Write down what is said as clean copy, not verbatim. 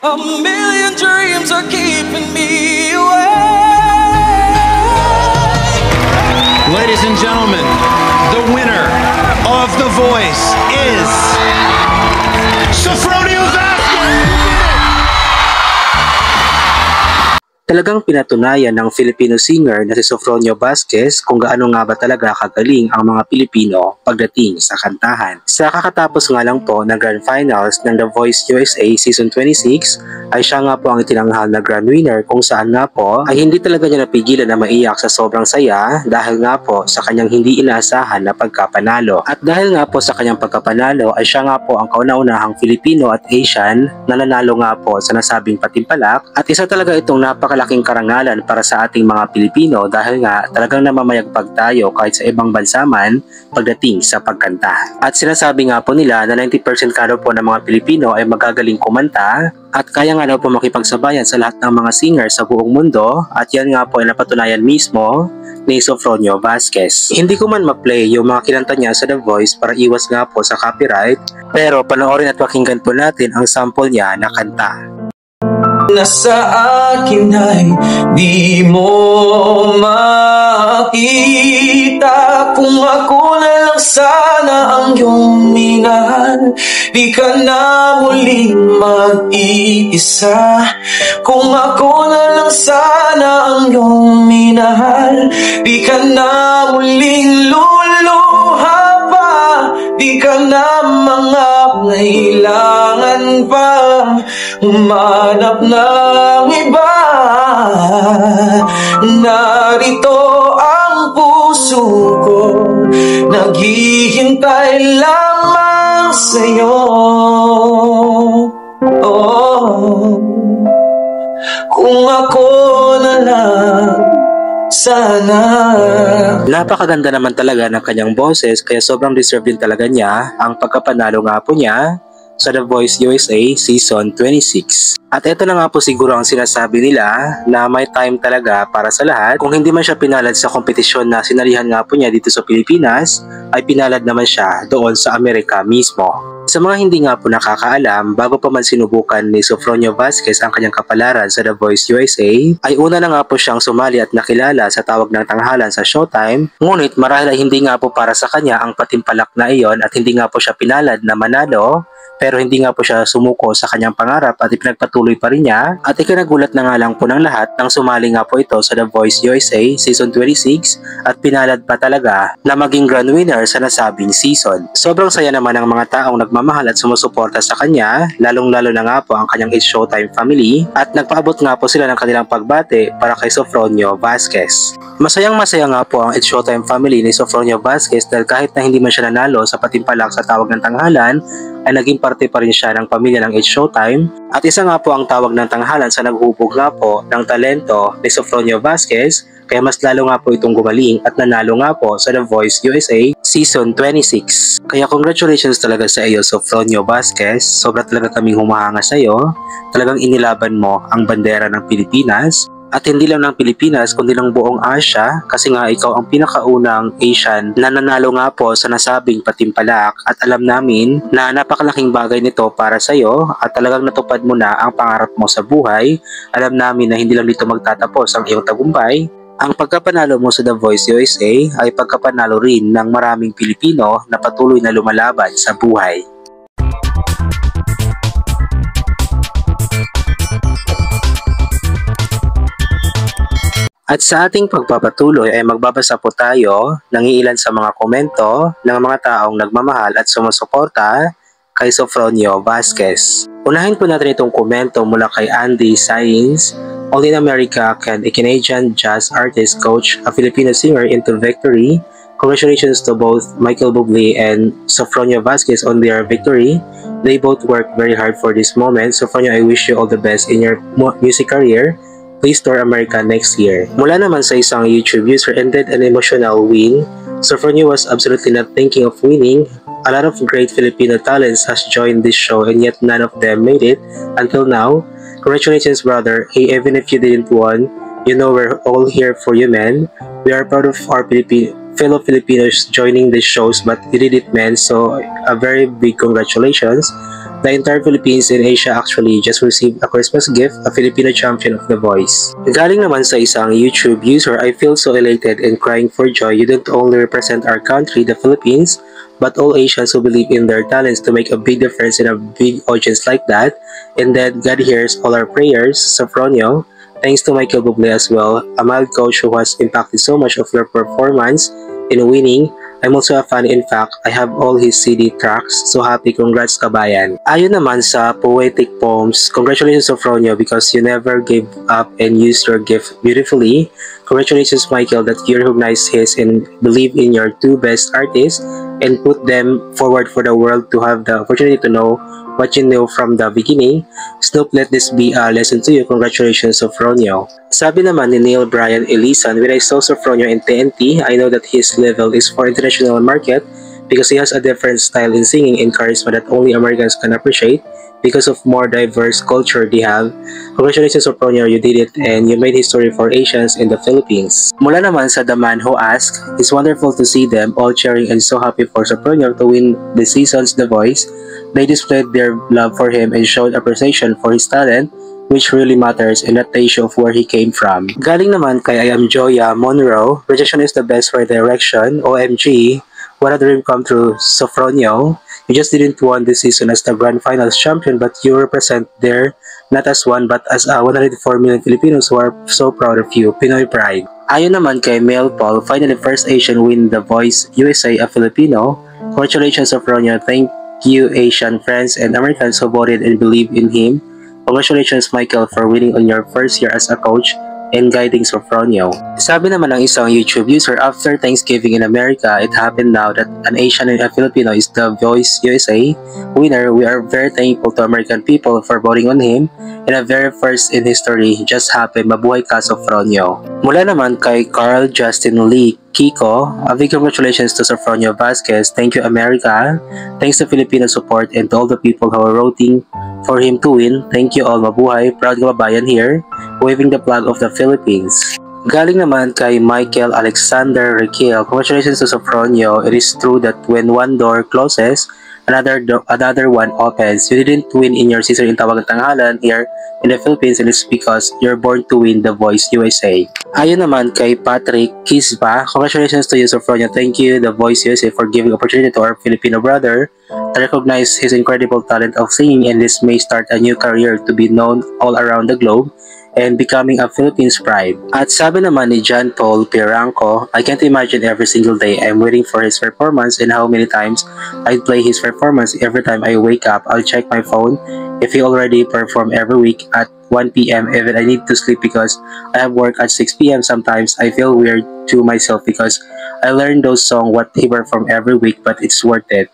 A million dreams are keeping me awake. Ladies and gentlemen, the winner of The Voice is Sofronio Vasquez! Talagang pinatunayan ng Filipino singer na si Sofronio Vasquez kung gaano nga ba talaga kagaling ang mga Pilipino pagdating sa kantahan. Sa kakatapos nga lang po ng Grand Finals ng The Voice USA Season 26 ay siya nga po ang itinanghal na Grand Winner kung saan nga po ay hindi talaga niya napigilan na maiyak sa sobrang saya dahil nga po sa kanyang hindi inaasahan na pagkapanalo. At dahil nga po sa kanyang pagkapanalo ay siya nga po ang kauna-unahang Filipino at Asian na nanalo nga po sa nasabing patimpalak at isa talaga itong napakalaking karangalan para sa ating mga Pilipino dahil nga talagang namamayagpag tayo kahit sa ibang bansa man pagdating sa pagkanta. At sinasabi nga po nila na 90% kano po ng mga Pilipino ay magagaling kumanta at kaya nga daw po makipagsabayan sa lahat ng mga singer sa buong mundo at yan nga po ay napatunayan mismo ni Sofronio Vasquez. Hindi ko man ma-play yung mga kinanta niya sa The Voice para iwas nga po sa copyright pero panoorin at pakinggan po natin ang sample niya na kanta. Nasa akin ay di mo makita. Kung ako na lang sana ang iyong minahal, di ka na muling mag-iisa. Kung ako na lang sana ang iyong minahal, di ka na muling luluha pa. Di ka na mangangailangan pa humanap ng iba. Narito ang puso ko, naghihintay lamang sa'yo. Oh, kung ako na lang sana. Napakaganda naman talaga ng kanyang boses kaya sobrang deserve din talaga niya ang pagkapanalo nga po niya sa The Voice USA Season 26. At ito na nga po siguro ang sinasabi nila na may time talaga para sa lahat. Kung hindi man siya pinalad sa kompetisyon na sinalihan nga po niya dito sa Pilipinas, ay pinalad naman siya doon sa Amerika mismo. Sa mga hindi nga po nakakaalam, bago pa man sinubukan ni Sofronio Vasquez ang kanyang kapalaran sa The Voice USA, ay una na nga po siyang sumali at nakilala sa tawag ng tanghalan sa Showtime. Ngunit marahil ay hindi nga po para sa kanya ang patimpalak na iyon at hindi nga po siya pinalad na manalo, pero hindi nga po siya sumuko sa kanyang pangarap at ipinagpatuloy pa rin niya at ikinagulat na nga lang po ng lahat nang sumali nga po ito sa The Voice USA Season 26 at pinalad pa talaga na maging grand winner sa nasabing season. Sobrang saya naman ng mga taong nagmamahal at sumusuporta sa kanya, lalong-lalo na nga po ang kanyang It's Showtime family at nagpaabot nga po sila ng kanilang pagbate para kay Sofronio Vasquez. Masayang-masaya nga po ang It's Showtime family ni Sofronio Vasquez dahil kahit na hindi man siya nanalo sa patimpalak sa tawag ng tanghalan, ay naging parte pa rin siya ng pamilya ng It's Showtime at isa nga po ang tawag ng tanghalan sa naghubog nga po ng talento ni Sofronio Vasquez kaya mas lalo nga po itong gumaling at nanalo nga po sa The Voice USA Season 26. Kaya congratulations talaga sa iyo Sofronio Vasquez, sobra talaga kaming humahanga sa iyo, talagang inilaban mo ang bandera ng Pilipinas. At hindi lang ng Pilipinas kundi ng buong Asia kasi nga ikaw ang pinakaunang Asian na nanalo nga po sa nasabing patimpalak at alam namin na napakalaking bagay nito para sa iyo at talagang natupad mo na ang pangarap mo sa buhay. Alam namin na hindi lang dito magtatapos ang iyong tagumpay. Ang pagkapanalo mo sa The Voice USA ay pagkapanalo rin ng maraming Pilipino na patuloy na lumalaban sa buhay. At sa ating pagpapatuloy ay magbabasa po tayo ng ilan sa mga komento ng mga taong nagmamahal at sumusuporta kay Sofronio Vasquez. Unahin po natin itong komento mula kay Andy Sainz. Only in America can a Canadian jazz artist coach a Filipino singer into victory. Congratulations to both Michael Bublé and Sofronio Vasquez on their victory. They both worked very hard for this moment. Sofronio, I wish you all the best in your music career. Please tour America next year. Mula naman sa isang YouTube user, ended an emotional win. Sofronio was absolutely not thinking of winning. A lot of great Filipino talents has joined this show and yet none of them made it until now. Congratulations, brother. Hey, even if you didn't win, you know we're all here for you, man. We are proud of our fellow Filipinos joining these shows, but you did it, man. So a very big congratulations. The entire Philippines and Asia actually just received a Christmas gift, a Filipino champion of The Voice. Galing naman sa isang YouTube user, I feel so elated and crying for joy. You don't only represent our country, the Philippines, but all Asians who believe in their talents to make a big difference in a big audience like that. And then God hears all our prayers. Sofronio, thanks to Michael Bublé as well, a mild coach who has impacted so much of your performance in winning. I'm also a fan, in fact, I have all his CD tracks, so happy, congrats kabayan. Ayon naman sa Poetic Poems, congratulations Sofronio because you never gave up and used your gift beautifully. Congratulations Michael that you recognize his and believe in your two best artists and put them forward for the world to have the opportunity to know what you know from the beginning. Snoop, let this be a lesson to you. Congratulations, Sofronio. Sabi naman ni Neil Brian Elisan, when I saw Sofronio in TNT, I know that his level is for international market because he has a different style in singing and charisma that only Americans can appreciate because of more diverse culture they have. Congratulations, Sofronio, you did it and you made history for Asians in the Philippines. Mula naman sa The Man Who Asked, it's wonderful to see them all cheering and so happy for Sofronio to win the season's The Voice. They displayed their love for him and showed appreciation for his talent, which really matters and not the issue of where he came from. Galing naman kay I Am Joya Monroe, rejection is the best for direction. OMG, what a dream come true, Sofronio. You just didn't won this season as the Grand Finals champion, but you represent there not as one but as 104 million Filipinos who are so proud of you. Pinoy pride. Ayon naman kay Mel Paul, finally first Asian win The Voice USA, a Filipino. Congratulations, Sofronio. Thank you Asian friends and Americans who voted and believed in him. Congratulations Michael for winning on your first year as a coach and guiding Sofronio. Sabi naman ng isang YouTube user, after Thanksgiving in America, it happened now that an Asian and a Filipino is The Voice USA winner. We are very thankful to American people for voting on him and a very first in history just happened. Mabuhay ka, Sofronio. Mula naman kay Carl Justin Lee Kiko, a big congratulations to Sofronio Vasquez. Thank you America. Thanks to Filipino support and to all the people who are voting for him to win. Thank you all, mabuhay. Proud kababayan here, waving the flag of the Philippines. Galing naman kay Michael Alexander Rekiel, congratulations to Sofronio. It is true that when one door closes, another one opens. You didn't win in your season in Tawagang Tanghalan here in the Philippines, and it's because you're born to win The Voice USA. Ayon naman kay Patrick Kisba, congratulations to you Sofronio. Thank you The Voice USA for giving opportunity to our Filipino brother to recognize his incredible talent of singing, and this may start a new career to be known all around the globe and becoming a Philippines pride. At sabi naman ni John Paul Piranco, I can't imagine every single day I'm waiting for his performance and how many times I'd play his performance. Every time I wake up, I'll check my phone if he already performed every week at 1 p.m. Even I need to sleep because I have work at 6 p.m. Sometimes I feel weird to myself because I learned those songs what he performed every week, but it's worth it.